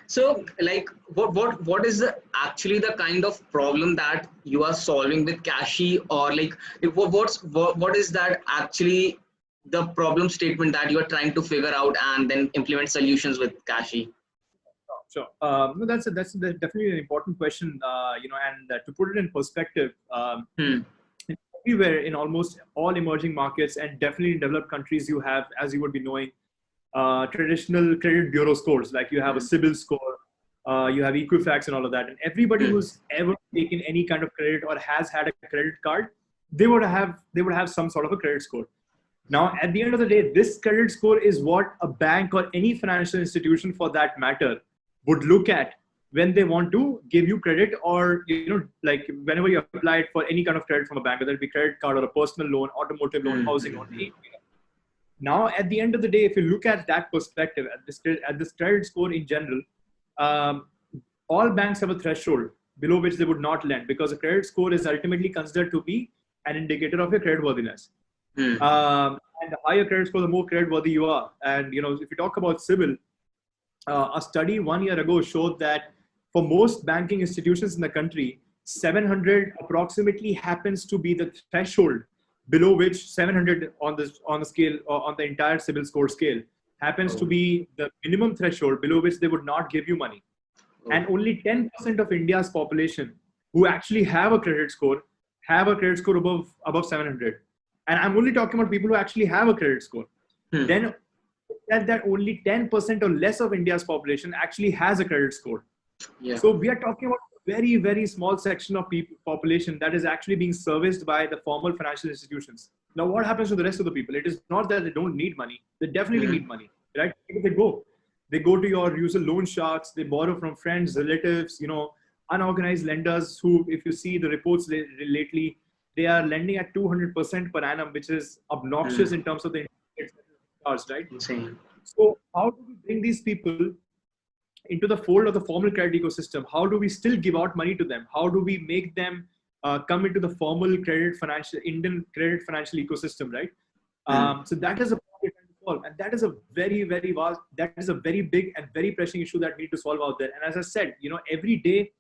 So, like, what is actually the kind of problem that you are solving with Cashy, or like, what is that actually the problem statement that you are trying to figure out and then implement solutions with Cashy? Sure. No, that's definitely an important question. And to put it in perspective, everywhere in almost all emerging markets and definitely in developed countries, you have, as you would be knowing, traditional credit bureau scores. Like you have a CIBIL score, you have Equifax and all of that. And everybody who's ever taken any kind of credit or has had a credit card, they would have some sort of a credit score. Now, at the end of the day, this credit score is what a bank or any financial institution for that matter would look at when they want to give you credit, or, like whenever you apply it for any kind of credit from a bank, whether it be credit card or a personal loan, automotive loan, housing loan. Now, at the end of the day, if you look at that perspective, at this credit score in general, all banks have a threshold below which they would not lend, because a credit score is ultimately considered to be an indicator of your creditworthiness. And the higher credit score, the more creditworthy you are. And if you talk about CIBIL, a study 1 year ago showed that for most banking institutions in the country, 700 approximately happens to be the threshold below which 700 on the scale, or on the entire CIBIL score scale, happens to be the minimum threshold below which they would not give you money. And only 10% of India's population who actually have a credit score above 700. And I'm only talking about people who actually have a credit score. Then that only 10% or less of India's population actually has a credit score. So we are talking about a very, very small section of population that is actually being serviced by the formal financial institutions. Now, what happens to the rest of the people? It is not that they don't need money. They definitely need money, right? They go to your usual loan sharks. They borrow from friends, relatives, unorganized lenders who, if you see the reports lately, they are lending at 200% per annum, which is obnoxious in terms of the interest rates, right? Insane. So how do we bring these people into the fold of the formal credit ecosystem? How do we still give out money to them? How do we make them come into the formal Indian credit financial ecosystem, right? So that is a problem we're trying to solve, and that is a very, very vast, that is a very big and very pressing issue that we need to solve out there. And as I said, every day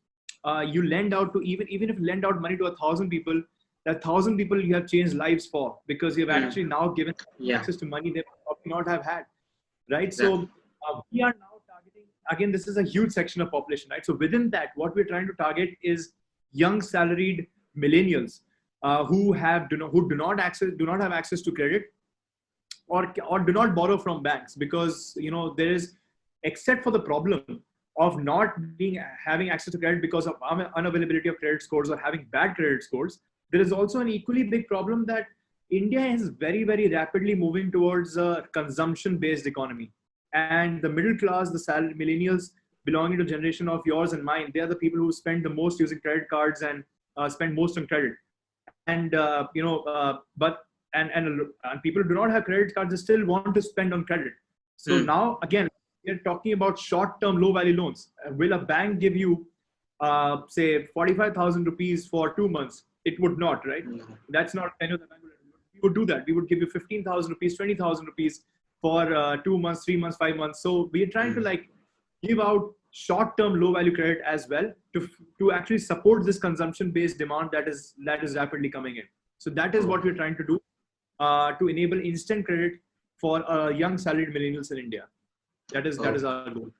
you lend out to, even if you lend out money to 1,000 people, that 1,000 people you have changed lives for, because you've actually now given access to money they probably not have had, right? Exactly. So we are now targeting, again, this is a huge section of population, right? So within that, what we're trying to target is young salaried millennials who do not have access to credit, or do not borrow from banks, because there is, except for the problem of not having access to credit because of unavailability of credit scores or having bad credit scores, there is also an equally big problem that India is very, very rapidly moving towards a consumption-based economy. And the middle class, the salaried millennials belonging to generation of yours and mine, they are the people who spend the most using credit cards and spend most on credit. And and people who do not have credit cards, they still want to spend on credit. So now, again, we're talking about short-term, low-value loans. Will a bank give you, say, 45,000 rupees for 2 months? It would not, right? That's not any of the bank we would do that. We would give you 15,000 rupees, 20,000 rupees for 2 months, 3 months, 5 months. So we're trying to give out short-term, low-value credit as well to actually support this consumption-based demand that is rapidly coming in. So that is what we're trying to do to enable instant credit for young salaried millennials in India. That is our goal.